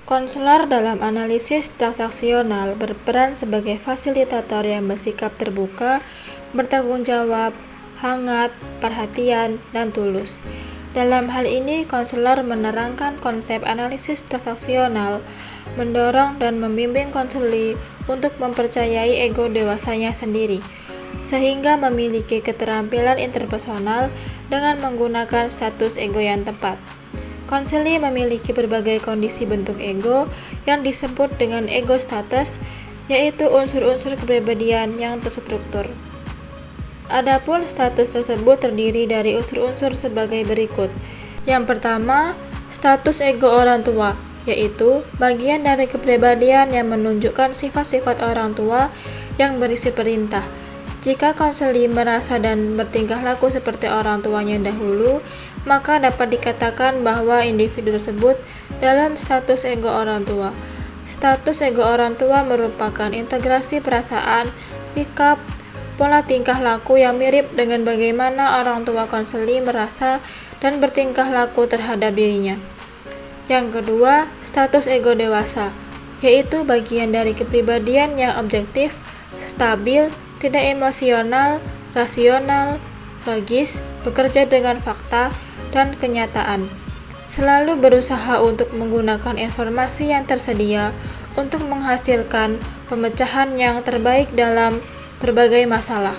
Konselor dalam analisis transaksional berperan sebagai fasilitator yang bersikap terbuka, bertanggung jawab, hangat, perhatian, dan tulus. Dalam hal ini, konselor menerangkan konsep analisis transaksional, mendorong dan membimbing konseli untuk mempercayai ego dewasanya sendiri, sehingga memiliki keterampilan interpersonal dengan menggunakan status ego yang tepat. Konseli memiliki berbagai kondisi bentuk ego yang disebut dengan ego status, yaitu unsur-unsur kepribadian yang terstruktur. Adapun status tersebut terdiri dari unsur-unsur sebagai berikut. Yang pertama, status ego orang tua, yaitu bagian dari kepribadian yang menunjukkan sifat-sifat orang tua yang berisi perintah. Jika konseli merasa dan bertingkah laku seperti orang tuanya dahulu, maka dapat dikatakan bahwa individu tersebut dalam status ego orang tua. Status ego orang tua merupakan integrasi perasaan, sikap, pola tingkah laku yang mirip dengan bagaimana orang tua konseli merasa dan bertingkah laku terhadap dirinya. Yang kedua, status ego dewasa, yaitu bagian dari kepribadian yang objektif, stabil, tidak emosional, rasional, logis, bekerja dengan fakta dan kenyataan. Selalu berusaha untuk menggunakan informasi yang tersedia untuk menghasilkan pemecahan yang terbaik dalam berbagai masalah.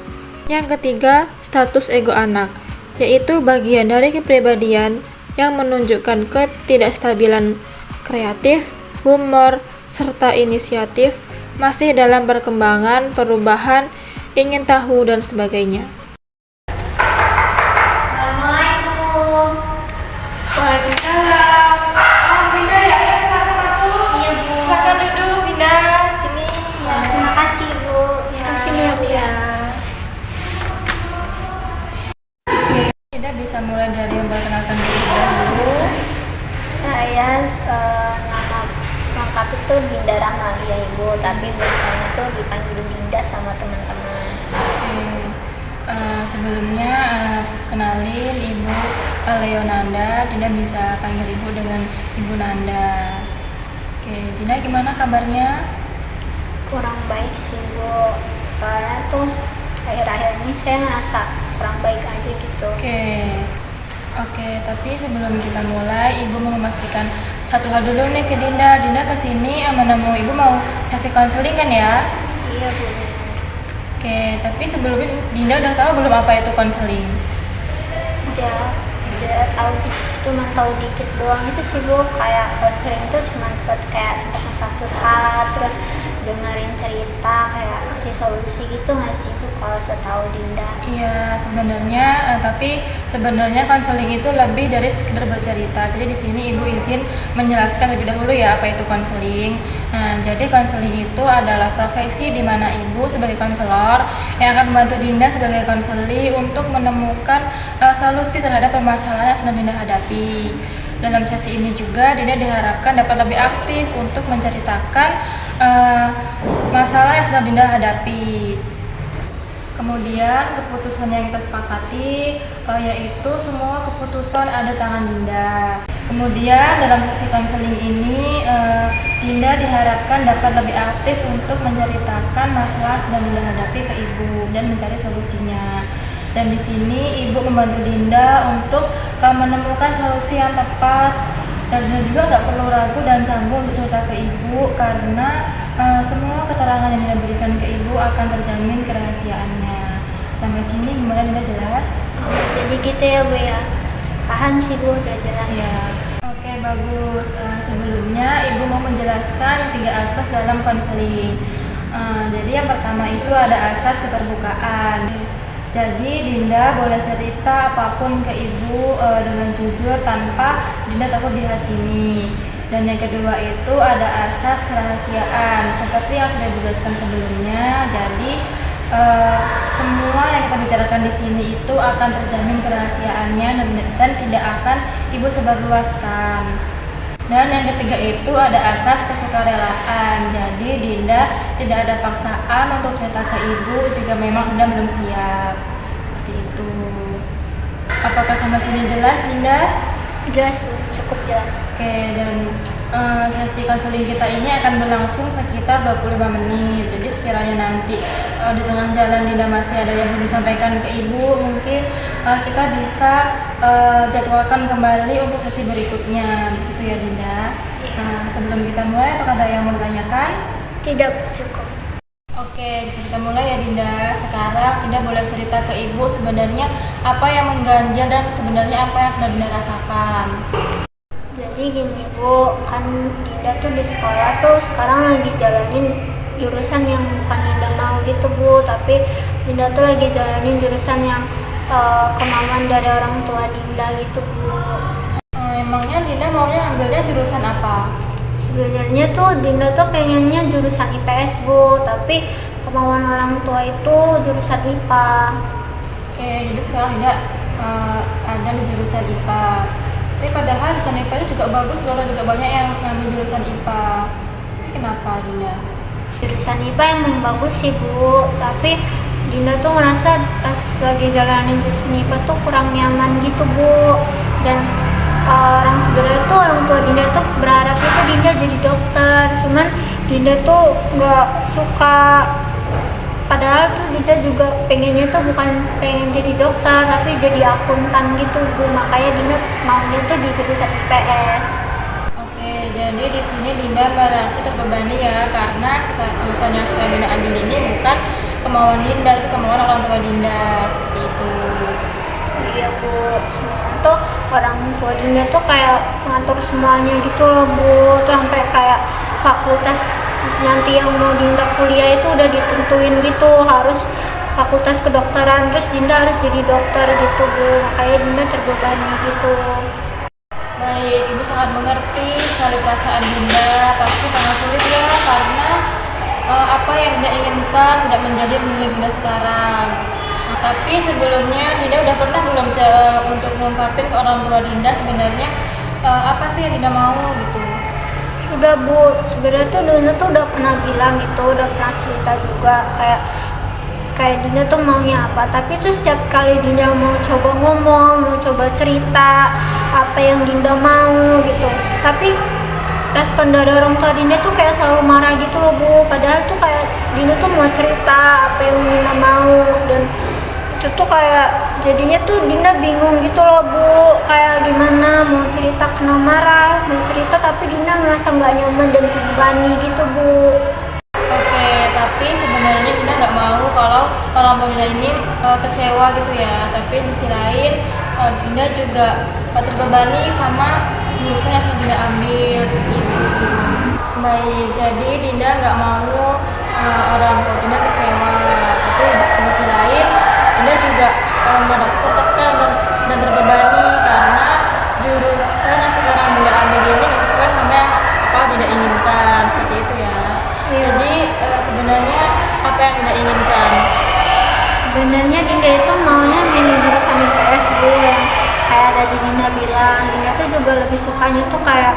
Yang ketiga, status ego anak, yaitu bagian dari kepribadian yang menunjukkan ketidakstabilan kreatif, humor, serta inisiatif, masih dalam perkembangan, perubahan, ingin tahu, dan sebagainya. Assalamualaikum. Waalaikumsalam. Oh, Binda ya, silakan masuk. Iya, Bu. Silakan duduk, Binda. Sini. Ya, terima kasih, Bu. Sini ya, Bu ya. Binda bisa mulai dari memperkenalkan diri dulu. Saya nama lengkap itu Dinda Rahmalia, Ibu, tapi biasanya tuh dipanggil Dinda sama teman-teman. Sebelumnya kenalin Ibu Leonanda. Dinda bisa panggil Ibu dengan Ibu Nanda. Oke, Dinda gimana kabarnya? Kurang baik sih, Bu. Soalnya tuh akhir-akhir ini saya ngerasa kurang baik aja gitu. Oke, tapi sebelum kita mulai, Ibu mau memastikan satu hal dulu nih ke Dinda. Dinda kesini menemui Ibu mau kasih konseling kan ya? Iya, Bu. Oke, tapi sebelumnya Dinda udah tahu belum apa itu konseling? Udah tahu cuma tahu dikit doang itu sih, Bu. Kayak konseling itu cuma buat kayak tempat curhat, terus dengerin cerita, kayak ngasih solusi gitu nggak sih, Bu, kalau setahu Dinda? Iya, tapi sebenarnya konseling itu lebih dari sekedar bercerita. Jadi di sini Ibu izin menjelaskan lebih dahulu ya apa itu konseling. Nah, jadi konseling itu adalah profesi di mana Ibu sebagai konselor yang akan membantu Dinda sebagai konseli untuk menemukan solusi terhadap permasalahan yang sedang Dinda hadapi. Dalam sesi ini juga Dinda diharapkan dapat lebih aktif untuk menceritakan masalah yang sedang Dinda hadapi. Kemudian keputusan yang kita sepakati yaitu semua keputusan ada tangan Dinda. Kemudian dalam sesi konseling ini Dinda diharapkan dapat lebih aktif untuk menceritakan masalah yang sedang Dinda hadapi ke Ibu dan mencari solusinya. Dan di sini Ibu membantu Dinda untuk menemukan solusi yang tepat, dan Dinda juga nggak perlu ragu dan canggung untuk cerita ke Ibu karena semua keterangan yang Dinda berikan ke Ibu akan terjamin kerahasiaannya. Sampai sini gimana, Dinda jelas? Oh, jadi gitu ya, Bu ya. Paham sih, Bu, udah jelas. Ya. Oke, bagus. Sebelumnya Ibu mau menjelaskan 3 asas dalam konseling. Jadi yang pertama itu ada asas keterbukaan. Jadi Dinda boleh cerita apapun ke Ibu dengan jujur tanpa Dinda takut dihakimi. Dan yang kedua itu ada asas kerahasiaan. Seperti yang sudah dijelaskan sebelumnya, jadi semua yang kita bicarakan di sini itu akan terjamin kerahasiaannya dan tidak akan Ibu sebarluaskan. Dan yang ketiga itu ada asas kesukarelaan. Jadi Dinda tidak ada paksaan untuk cerita ke Ibu jika memang Dinda belum siap. Seperti itu. Apakah sampai sini jelas, Dinda? Jelas, Bu, cukup jelas. Oke, dan sesi konseling kita ini akan berlangsung sekitar 25 menit. Jadi sekiranya nanti di tengah jalan Dinda masih ada yang perlu disampaikan ke Ibu, mungkin kita bisa jadwalkan kembali untuk sesi berikutnya. Begitu ya Dinda. Sebelum kita mulai, apakah ada yang mau ditanyakan? Tidak, cukup. Oke, bisa kita mulai ya Dinda. Sekarang Dinda boleh cerita ke Ibu sebenarnya apa yang mengganjal dan sebenarnya apa yang sudah Dinda rasakan. Jadi gini Bu, kan Dinda tuh di sekolah tuh sekarang lagi jalanin jurusan yang bukan Dinda mau gitu Bu, tapi Dinda tuh lagi jalanin jurusan yang kemauan dari orang tua Dinda gitu Bu. Emangnya Dinda maunya ambilnya jurusan apa? Sebenarnya tuh Dinda tuh pengennya jurusan IPS Bu, tapi kemauan orang tua itu jurusan IPA. Oke, jadi sekarang Dinda ada di jurusan IPA. Tapi padahal jurusan IPA itu juga bagus loh, juga banyak yang ngambil jurusan IPA. Ini kenapa Dinda? Jurusan IPA emang bagus sih Bu, tapi Dinda tuh ngerasa pas lagi jalanin jurusan IPA tuh kurang nyaman gitu Bu. Dan orang sebenarnya tuh orang tua Dinda tuh berharap itu Dinda jadi dokter, cuman Dinda tuh nggak suka. Padahal tuh Dinda juga pengennya tuh bukan pengen jadi dokter, tapi jadi akuntan gitu Bu. Makanya Dinda maunya tuh di jurusan IPS. Oke, jadi di sini Dinda merasa terbebani ya, karena jurusan yang sekarang Dinda ambil ini bukan kemauan Dinda, tapi kemauan orang tua Dinda, seperti itu. Iya Bu, semuanya tuh orang tua Dinda tuh kayak ngatur semuanya gitu loh Bu. Tuh sampai kayak fakultas nanti yang mau Dinda kuliah itu udah ditentuin gitu, harus fakultas kedokteran, terus Dinda harus jadi dokter gitu Bu. Makanya Dinda terbebani gitu. Baik, Ibu sangat mengerti sekali perasaan Dinda, pasti sangat sulit ya, karena apa yang Dinda inginkan tidak menjadi milik Dinda sekarang. Tapi sebelumnya Dinda udah pernah belum untuk mengungkapin ke orang tua Dinda sebenarnya apa sih yang Dinda mau gitu? Sudah Bu, sebenarnya tuh Dinda tuh udah pernah bilang gitu, udah pernah cerita juga kayak Dinda tuh maunya apa. Tapi tuh setiap kali Dinda mau coba ngomong, mau coba cerita apa yang Dinda mau gitu, tapi respon dari orang tua Dinda tuh kayak selalu marah gitu loh Bu. Padahal tuh kayak Dinda tuh mau cerita apa yang Dinda mau, dan itu tuh kayak jadinya tuh Dinda bingung gitu loh Bu, kayak gimana mau cerita kena marah, mau cerita tapi Dinda merasa nggak nyaman dan terbebani gitu Bu. Oke, tapi sebenarnya Dinda nggak mau kalau orang tua Dinda ini kecewa gitu ya. Tapi di sisi lain Dinda juga terbebani sama jurusan yang sudah Dinda ambil, seperti itu. Baik, jadi Dinda nggak mau orang tua Dinda kecewa. Tapi di sisi lain Dinda juga merasa tertekan dan terbebani karena jurusan yang sekarang Dinda ambil ini nggak sesuai sama apa Dinda inginkan, seperti itu ya. Iya. Jadi sebenarnya apa yang Dinda inginkan? Sebenarnya Dinda itu maunya milih jurusan IPS Bu, yang kayak tadi Dinda bilang. Dinda tuh juga lebih sukanya tuh kayak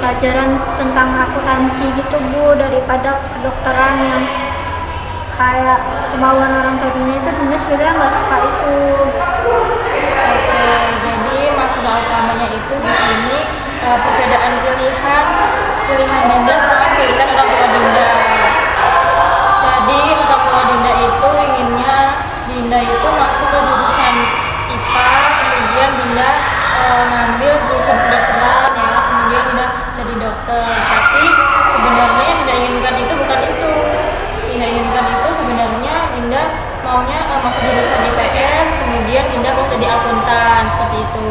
pelajaran tentang akuntansi gitu Bu, daripada kedokteran yang kayak kemauan orang tua Dinda itu. Dinda sebenarnya nggak suka itu gitu. Oke, jadi masalah utamanya itu di sini perbedaan pilihan Dinda sama pilihan orang tua Dinda. Jadi orang tua Dinda itu inginnya Dinda itu masuk ke jurusan IPA, kemudian Dinda ngambil jurusan kedokteran ya, kemudian Dinda jadi dokter. Tapi sebenarnya yang Dinda inginkan itu bukan itu. Dinda inginkan itu sebenarnya Dinda maunya masuk jurusan IPS, kemudian Dinda mau jadi akuntan, seperti itu.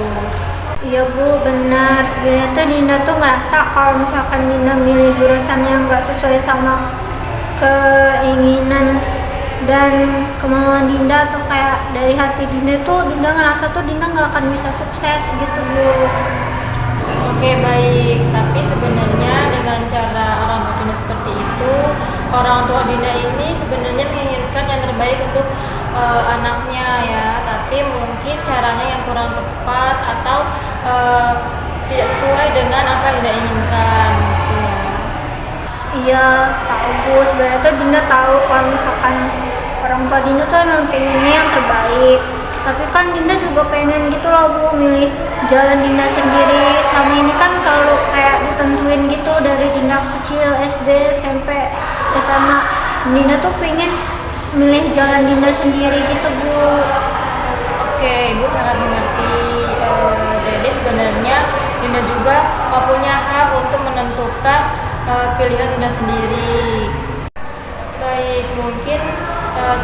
Iya Bu, benar. Sebenarnya tuh Dinda tuh ngerasa kalau misalkan Dinda milih jurusan yang nggak sesuai sama keinginan dan kemauan Dinda atau kayak dari hati Dinda tuh, Dinda ngerasa tuh Dinda nggak akan bisa sukses gitu Bu. Oke, baik. Tapi sebenarnya dengan cara orang tua Dinda seperti itu, orang tua Dinda ini sebenarnya menginginkan yang terbaik untuk anaknya ya. Tapi mungkin caranya yang kurang tepat atau tidak sesuai dengan apa yang Dinda inginkan gitu ya. Iya, tahu Bu. Sebenarnya tuh Dinda tahu kalau misalkan orang tua Dinda tuh emang pengennya yang terbaik. Tapi kan Dinda juga pengen gitu loh Bu, milih jalan Dinda sendiri. Selama ini kan selalu kayak ditentuin gitu dari Dinda kecil, SD, SMP, SMA. Dinda tuh pengen milih jalan Dinda sendiri gitu Bu. Oke, Ibu sangat mengerti. Jadi sebenarnya Dinda juga punya hak untuk menentukan pilihan Dinda sendiri. Baik, mungkin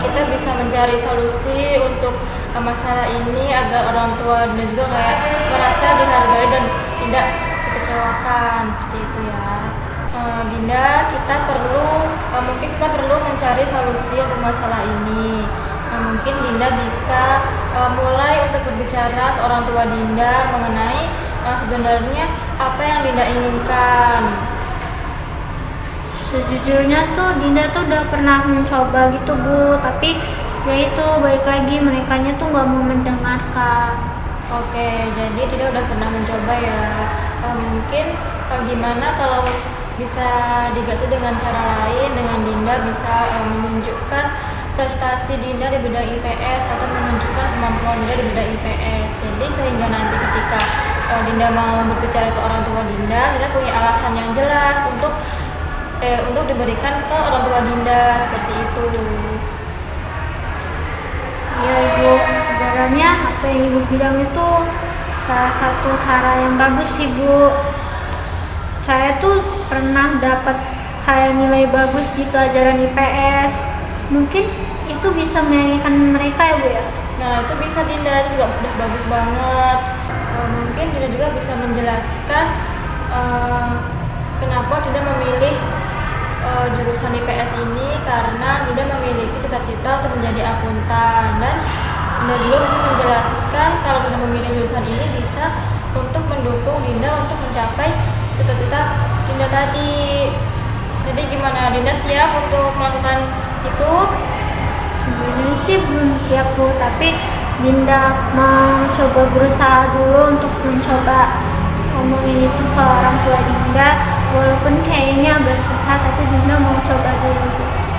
kita bisa mencari solusi untuk masalah ini agar orang tua dan juga kayak merasa dihargai dan tidak dikecewakan seperti itu ya. Dinda, mungkin kita perlu mencari solusi untuk masalah ini. Mungkin Dinda bisa mulai untuk berbicara ke orang tua Dinda mengenai sebenarnya apa yang Dinda inginkan. Sejujurnya tuh Dinda tuh udah pernah mencoba gitu Bu, tapi ya itu balik lagi merekanya tuh nggak mau mendengarkan. Oke, jadi Dinda udah pernah mencoba ya. Mungkin gimana kalau bisa diganti dengan cara lain, dengan Dinda bisa menunjukkan prestasi Dinda di bidang IPS atau menunjukkan kemampuan Dinda di bidang IPS. Jadi sehingga nanti ketika Dinda mau berbicara ke orang tua Dinda punya alasan yang jelas untuk diberikan ke orang tua Dinda seperti itu. Ya Ibu, sebenarnya apa yang Ibu bilang itu salah satu cara yang bagus sih Bu. Saya tuh pernah dapat kayak nilai bagus di pelajaran IPS. Mungkin itu bisa menyayangi mereka ya Bu ya? Nah itu bisa Dinda, itu juga udah bagus banget. Mungkin Dinda juga bisa menjelaskan kenapa Dinda memilih jurusan IPS ini, karena Dinda memiliki cita-cita untuk menjadi akuntan, dan Dinda juga bisa menjelaskan kalau Dinda memilih jurusan ini bisa untuk mendukung Dinda untuk mencapai cita-cita Dinda tadi. Jadi gimana, Dinda siap untuk melakukan itu? Sebenarnya sih belum siap Bu, tapi Dinda mau coba berusaha dulu untuk mencoba ngomongin itu ke orang tua Dinda. Walaupun kayaknya agak susah, tapi Dinda mau coba dulu.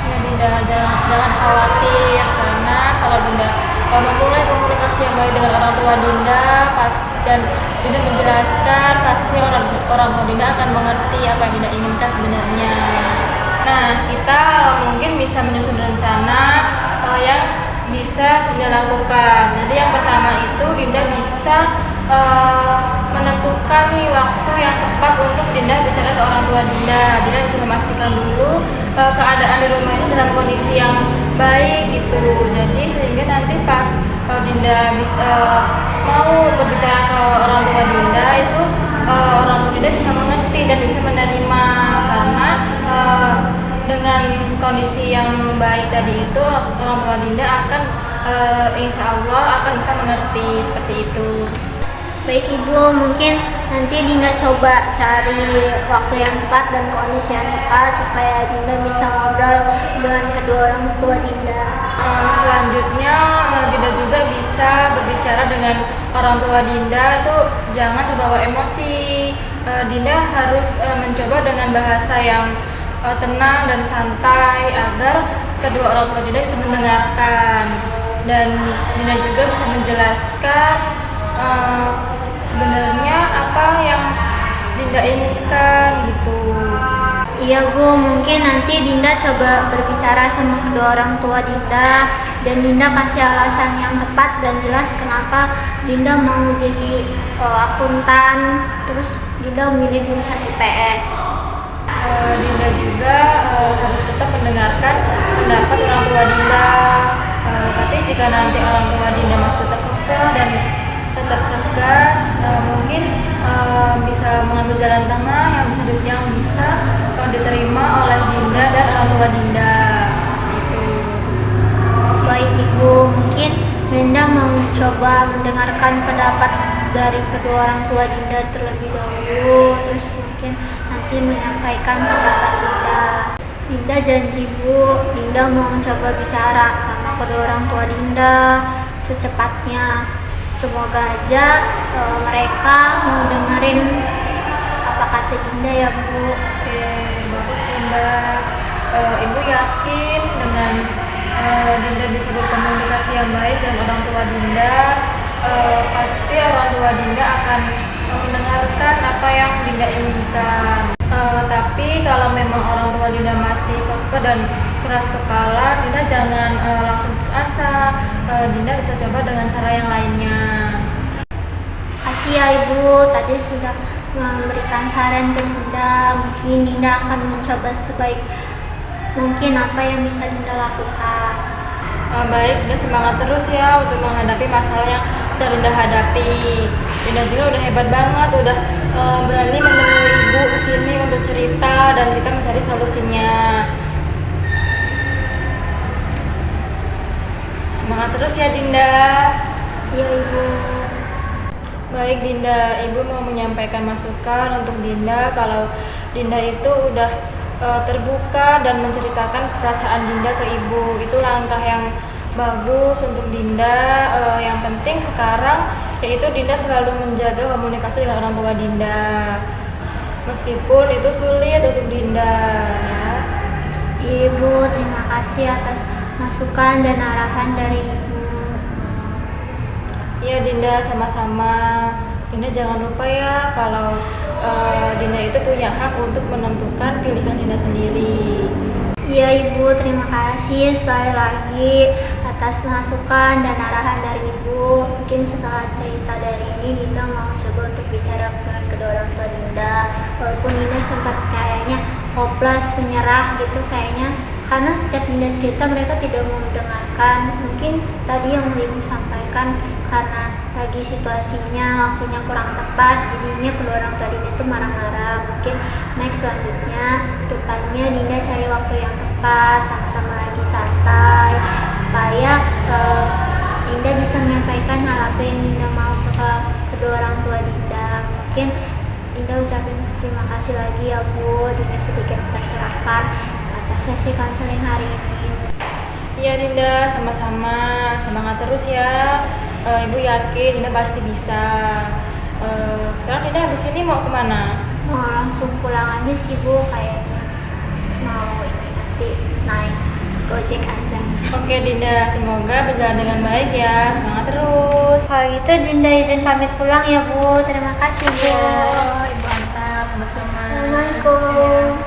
Ya Dinda, jangan khawatir, karena kalau Dinda memulai komunikasi yang baik dengan orang tua Dinda dan Dinda menjelaskan, pasti orang tua Dinda akan mengerti apa yang Dinda inginkan sebenarnya. Nah, kita mungkin bisa menyusun rencana yang bisa Dinda lakukan. Jadi yang pertama itu Dinda bisa menentukan nih waktu yang tepat untuk Dinda bicara ke orang tua Dinda. Dinda bisa memastikan dulu keadaan di rumah ini dalam kondisi yang baik gitu. Jadi sehingga nanti pas Dinda bisa mau berbicara ke orang tua Dinda itu orang tua Dinda bisa mengerti dan bisa menerima, karena dengan kondisi yang baik tadi itu orang tua Dinda akan insya Allah akan bisa mengerti seperti itu. Baik Ibu, mungkin nanti Dinda coba cari waktu yang tepat dan kondisi yang tepat supaya Dinda bisa ngobrol dengan kedua orang tua Dinda. Selanjutnya Dinda juga bisa berbicara dengan orang tua Dinda itu jangan terbawa emosi. Dinda harus mencoba dengan bahasa yang tenang dan santai agar kedua orang tua Dinda bisa mendengarkan, dan Dinda juga bisa menjelaskan sebenarnya apa yang Dinda inginkan gitu. Iya Bu, mungkin nanti Dinda coba berbicara sama kedua orang tua Dinda dan Dinda kasih alasan yang tepat dan jelas kenapa Dinda mau jadi akuntan, terus Dinda memilih jurusan IPS. Dinda juga harus tetap mendengarkan pendapat orang tua Dinda, tapi jika nanti orang tua Dinda masih tetap kekeh dan tetap tegas, mungkin bisa mengambil jalan tengah yang bisa diterima oleh Dinda dan orang tua Dinda itu. Baik Ibu, mungkin Dinda mau coba mendengarkan pendapat dari kedua orang tua Dinda terlebih dahulu, terus mungkin nanti menyampaikan pendapat Dinda. Dinda janji Bu, Dinda mau coba bicara sama kedua orang tua Dinda secepatnya. Semoga aja mereka mau dengerin apa kata Dinda ya Bu. Oke, bagus Dinda. Ibu yakin dengan Dinda bisa berkomunikasi yang baik dengan orang tua Dinda, pasti orang tua Dinda akan mendengarkan apa yang Dinda inginkan. Tapi kalau memang orang tua Dinda masih kekeh dan keras kepala, Dinda jangan langsung putus asa. Dinda bisa coba dengan cara yang lainnya. Kasih ya Ibu, tadi sudah memberikan saran ke Dinda. Mungkin Dinda akan mencoba sebaik mungkin apa yang bisa Dinda lakukan. Baik, Dinda semangat terus ya untuk menghadapi masalah yang sedang Dinda hadapi. Dinda juga udah hebat banget, udah berani menemui ibu di sini untuk cerita dan kita mencari solusinya. Semangat terus ya Dinda. Iya Ibu. Baik Dinda, Ibu mau menyampaikan masukan untuk Dinda kalau Dinda itu udah terbuka dan menceritakan perasaan Dinda ke Ibu. Itu langkah yang bagus untuk Dinda. Yang penting sekarang yaitu Dinda selalu menjaga komunikasi dengan orang tua Dinda. Meskipun itu sulit untuk Dinda ya. Ibu, terima kasih atas masukan dan arahan dari Ibu. Iya Dinda, sama-sama. Dinda jangan lupa ya kalau Dinda itu punya hak untuk menentukan pilihan Dinda sendiri. Iya Ibu, terima kasih sekali lagi atas masukan dan arahan dari Ibu. Mungkin setelah cerita dari ini Dinda mau coba untuk bicara dengan kedua orang tua Dinda. Walaupun Dinda sempat kayaknya hopeless, menyerah gitu kayaknya, karena setiap Dinda cerita mereka tidak mau mendengarkan. Mungkin tadi yang Ibu sampaikan karena lagi situasinya waktunya kurang tepat, jadinya kedua orang tua Dinda itu marah-marah. Mungkin next selanjutnya depannya Dinda cari waktu yang tepat, sama-sama lagi santai, supaya Dinda bisa menyampaikan hal apa yang Dinda mau ke kedua orang tua Dinda. Mungkin Dinda ucapin terima kasih lagi ya Bu, Dinda sedikit tercerahkan atas sesi konseling hari ini. Iya Dinda, sama-sama. Semangat terus ya. Ibu yakin Dinda pasti bisa. Sekarang Dinda habis ini mau kemana? Mau langsung pulang aja sih Bu, kayaknya mau ini nanti naik Gojek aja. Oke Dinda, semoga berjalan dengan baik ya. Semangat terus. Kalau gitu Dinda izin pamit pulang ya Bu. Terima kasih Bu. Ibu antar sama-sama. Assalamualaikum.